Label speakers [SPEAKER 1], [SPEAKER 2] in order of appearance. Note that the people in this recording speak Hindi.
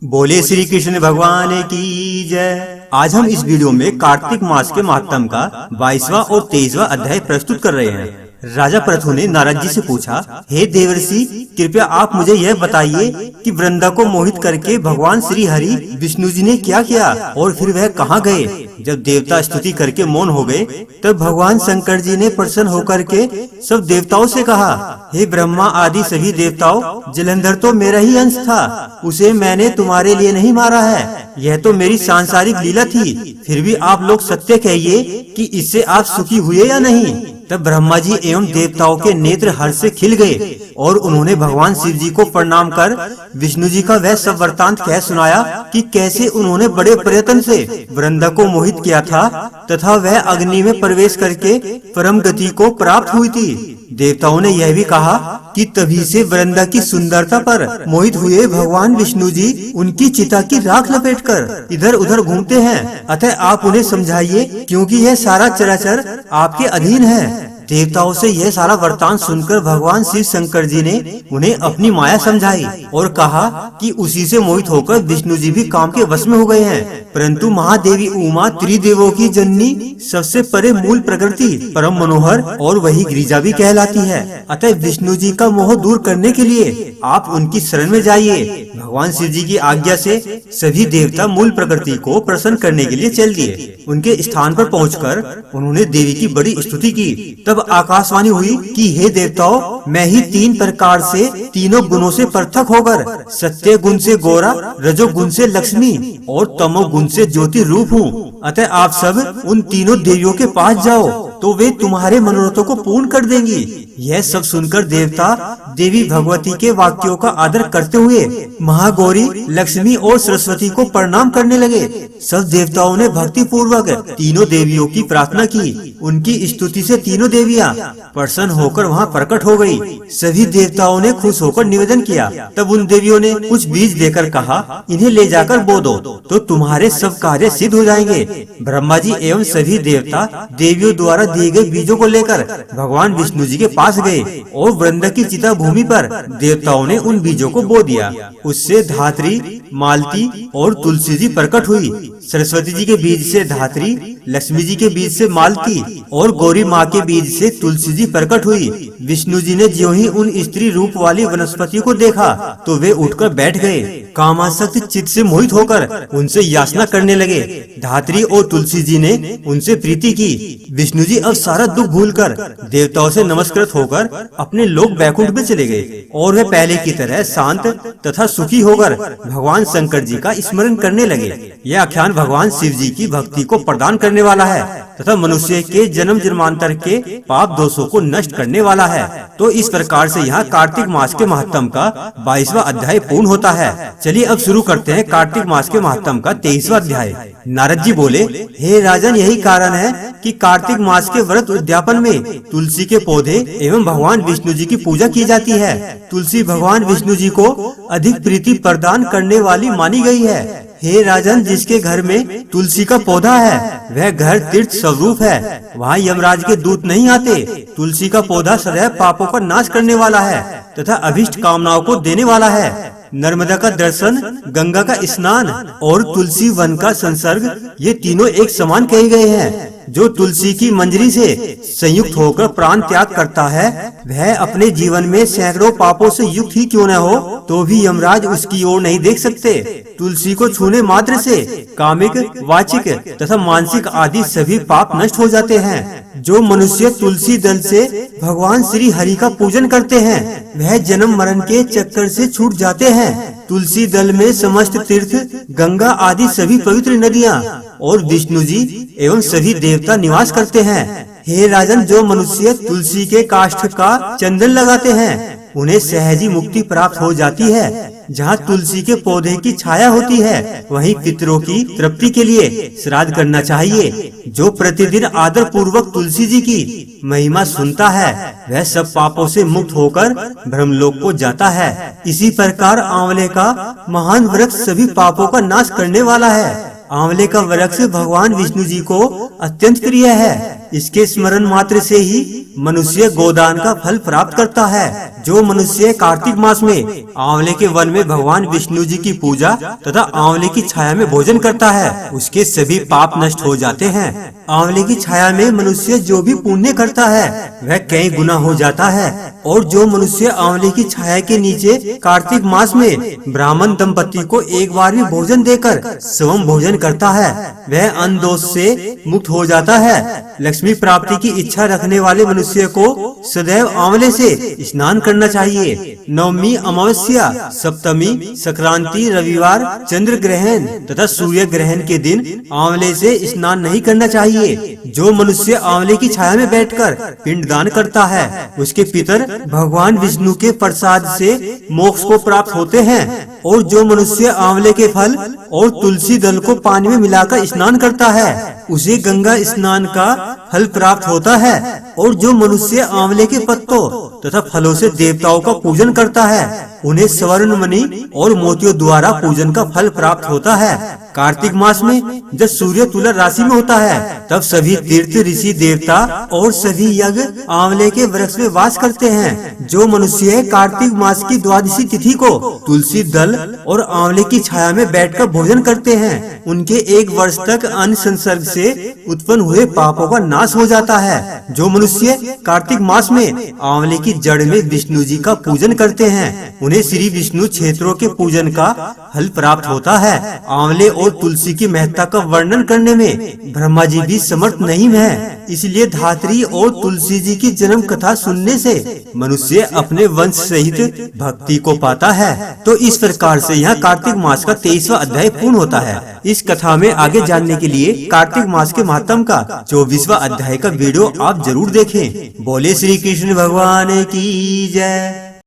[SPEAKER 1] बोले श्री कृष्ण भगवान की जय। आज हम इस वीडियो में कार्तिक मास के महात्म का 22वां और 23वां अध्याय प्रस्तुत कर रहे हैं। राजा पृथु ने नारद जी से पूछा, हे देवर्षि, कृपया आप मुझे यह बताइए कि वृंदा को मोहित करके भगवान श्री हरि विष्णु जी ने क्या किया और फिर वह कहाँ गए। जब देवता स्तुति करके मौन हो गए, तब भगवान शंकर जी ने प्रसन्न होकर के सब देवताओं से कहा, हे ब्रह्मा आदि सभी देवताओं, जलंधर तो मेरा ही अंश था, उसे मैंने तुम्हारे लिए नहीं मारा है, यह तो मेरी सांसारिक लीला थी। फिर भी आप लोग सत्य कहिए कि इससे आप सुखी हुए या नहीं। तब ब्रह्मा जी एवं देवताओं के नेत्र हर्ष से खिल गए और उन्होंने भगवान शिव जी को प्रणाम कर विष्णु जी का वह सब वृतांत कह सुनाया कि कैसे उन्होंने बड़े प्रयत्न से वृंदा को मोहित किया था तथा वह अग्नि में प्रवेश करके परम गति को प्राप्त हुई थी। देवताओं ने यह भी कहा कि तभी से वृंदा की सुंदरता पर मोहित हुए भगवान विष्णु जी उनकी चिता की राख लपेटकर इधर उधर घूमते हैं, अतः आप उन्हें समझाइए, क्योंकि यह सारा चराचर आपके अधीन है। देवताओं से यह सारा वृतांत सुनकर भगवान शिव शंकर जी ने उन्हें अपनी माया समझाई और कहा कि उसी से मोहित होकर विष्णु जी भी काम के वश में हो गए हैं। परंतु महादेवी उमा त्रिदेवों की जननी, सबसे परे मूल प्रकृति, परम मनोहर और वही गिरिजा भी कहलाती है। अतः विष्णु जी का मोह दूर करने के लिए आप उनकी शरण में जाइए। भगवान शिव जी की आज्ञा से सभी देवता मूल प्रकृति को प्रसन्न करने के लिए चल दिए। उनके स्थान पर पहुंचकर उन्होंने देवी की बड़ी स्तुति की। तब आकाशवाणी हुई कि हे देवताओं, मैं ही तीन प्रकार से तीनों गुणों से पृथक होकर सत्य गुण से गोरा, रजो गुण से लक्ष्मी और तमो गुण से ज्योति रूप हूँ। अतः आप सब उन तीनों देवियों के पास जाओ तो वे तुम्हारे मनोरथों को पूर्ण कर देंगी। यह सब सुनकर देवता देवी भगवती के वाक्यों का आदर करते हुए महागौरी, लक्ष्मी और सरस्वती को प्रणाम करने लगे। सब देवताओं ने भक्ति पूर्वक तीनों देवियों की प्रार्थना की। उनकी स्तुति से तीनों देवियां प्रसन्न होकर वहां प्रकट हो गई। सभी देवताओं ने खुश होकर निवेदन किया। तब उन देवियों ने कुछ बीज देकर कहा, इन्हें ले जाकर बो दो तो तुम्हारे सब कार्य सिद्ध हो जाएंगे। ब्रह्मा जी एवं सभी देवता देवियों द्वारा दिए गए बीजों को लेकर भगवान विष्णु जी के पास गए और वृंदा की चिता भूमि पर देवताओं ने उन बीजों को बो दिया। उससे धात्री, मालती और तुलसी जी प्रकट हुई। सरस्वती जी के बीज से धात्री, लक्ष्मी जी के बीज से मालती और गौरी माँ के बीज से तुलसी जी प्रकट हुई। विष्णु जी ने ज्यों ही उन स्त्री रूप वाली वनस्पति को देखा तो वे उठकर बैठ गए। कामासक्त चित्त से मोहित होकर उनसे याचना करने लगे। धात्री और तुलसी जी ने उनसे प्रीति की। विष्णु जी अब सारा दुख भूलकर देवताओं से नमस्कृत होकर अपने लोक बैकुंठ में चले गए और वे पहले की तरह शांत तथा सुखी होकर भगवान शंकर जी का स्मरण करने लगे। यह आख्यान भगवान शिव जी की भक्ति को प्रदान करने वाला है तथा मनुष्य के जन्म जन्मांतर के पाप दोषों को नष्ट करने वाला है। तो इस प्रकार से यहाँ कार्तिक मास के महात्म का 22वां अध्याय पूर्ण होता है। चलिए अब शुरू करते हैं कार्तिक मास के महात्म का 23वां अध्याय। नारद जी बोले, हे राजन, यही कारण है कि कार्तिक मास के व्रत उद्यापन में तुलसी के पौधे एवं भगवान विष्णु जी की पूजा की जाती है। तुलसी भगवान विष्णु जी को अधिक प्रीति प्रदान करने वाली मानी गई है। हे राजन, जिसके घर में तुलसी का पौधा है वह घर तीर्थ स्वरूप है, वहाँ यमराज के दूत नहीं आते। तुलसी का पौधा सदैव पापों का नाश करने वाला है तथा अभिष्ट कामनाओं को देने वाला है। नर्मदा का दर्शन, गंगा का स्नान और तुलसी वन का संसर्ग, ये तीनों एक समान कहे गए हैं। जो तुलसी की मंजरी से संयुक्त होकर प्राण त्याग करता है वह अपने जीवन में सैकड़ों पापों से युक्त ही क्यों न हो तो भी यमराज उसकी ओर नहीं देख सकते। तुलसी को छूने मात्र से कामिक, वाचिक तथा मानसिक आदि सभी पाप नष्ट हो जाते हैं। जो मनुष्य तुलसी दल से भगवान श्री हरि का पूजन करते हैं वह जन्म मरण के चक्कर से छूट जाते हैं। तुलसी दल में समस्त तीर्थ, गंगा आदि सभी पवित्र नदियाँ और विष्णु जी एवं सभी देवता निवास करते हैं। हे राजन, जो मनुष्य तुलसी के काष्ठ का चंदन लगाते हैं उन्हें सहजी मुक्ति प्राप्त हो जाती है। जहाँ तुलसी के पौधे की छाया होती है वहीं पितरों की तृप्ति के लिए श्राद्ध करना चाहिए। जो प्रतिदिन आदर पूर्वक तुलसी जी की महिमा सुनता है वह सब पापों से मुक्त होकर ब्रह्मलोक को जाता है। इसी प्रकार आंवले का महान वृक्ष सभी पापों का नाश करने वाला है। आंवले का वृक्ष भगवान विष्णु जी को अत्यंत प्रिय है। इसके स्मरण मात्र से ही मनुष्य गोदान का फल प्राप्त करता है। जो मनुष्य कार्तिक मास में आंवले के वन में भगवान विष्णु जी की पूजा तथा आंवले की छाया में भोजन करता है, उसके सभी पाप नष्ट हो जाते हैं। आंवले की छाया में मनुष्य जो भी पुण्य करता है वह कई गुना हो जाता है। और जो मनुष्य आंवले की छाया के नीचे कार्तिक मास में ब्राह्मण दंपति को एक बार भी भोजन देकर स्वयं भोजन करता है वह अन्न दोष से मुक्त हो जाता है। लक्ष्मी प्राप्ति की इच्छा रखने वाले मनुष्य को सदैव आंवले से स्नान करना चाहिए। नवमी, अमावस्या, सप्तमी, संक्रांति, रविवार, चंद्र ग्रहण तथा सूर्य ग्रहण के दिन आंवले से स्नान नहीं करना चाहिए। जो मनुष्य आंवले की छाया में बैठकर पिंडदान करता है उसके पितर भगवान विष्णु के प्रसाद से मोक्ष को प्राप्त होते हैं। और जो मनुष्य आंवले के फल और तुलसी दल को पानी में मिलाकर स्नान करता है उसे गंगा स्नान का फल प्राप्त होता है। और जो मनुष्य आंवले के पत्तों तथा फलों से देवताओं का पूजन करता है उन्हें स्वर्ण मणि और मोतियों द्वारा पूजन का फल प्राप्त होता है। कार्तिक मास में जब सूर्य तुला राशि में होता है तब सभी तीर्थ, ऋषि, देवता और सभी यज्ञ आंवले के वृक्ष में वास करते हैं। जो मनुष्य कार्तिक मास की द्वादशी तिथि को तुलसी दल और आंवले की छाया में बैठकर भोजन करते हैं उनके 1 वर्ष तक अन्न संसर्ग से उत्पन्न हुए पापों का नाश हो जाता है। जो मनुष्य कार्तिक मास में आंवले की जड़ में विष्णु जी का पूजन करते हैं उन्हें श्री विष्णु क्षेत्रों के पूजन का फल प्राप्त होता है। आंवले और तुलसी की महत्ता का वर्णन करने में ब्रह्मा जी भी समर्थ नहीं है, इसलिए धात्री और तुलसी जी की जन्म कथा सुनने से मनुष्य अपने वंश सहित भक्ति को पाता है। तो इस प्रकार से यहाँ कार्तिक मास का 23वां अध्याय पूर्ण होता है। इस कथा में आगे जानने के लिए कार्तिक मास के महात्म का 24वां अध्याय का वीडियो आप जरूर देखें। बोले श्री कृष्ण भगवान की जय।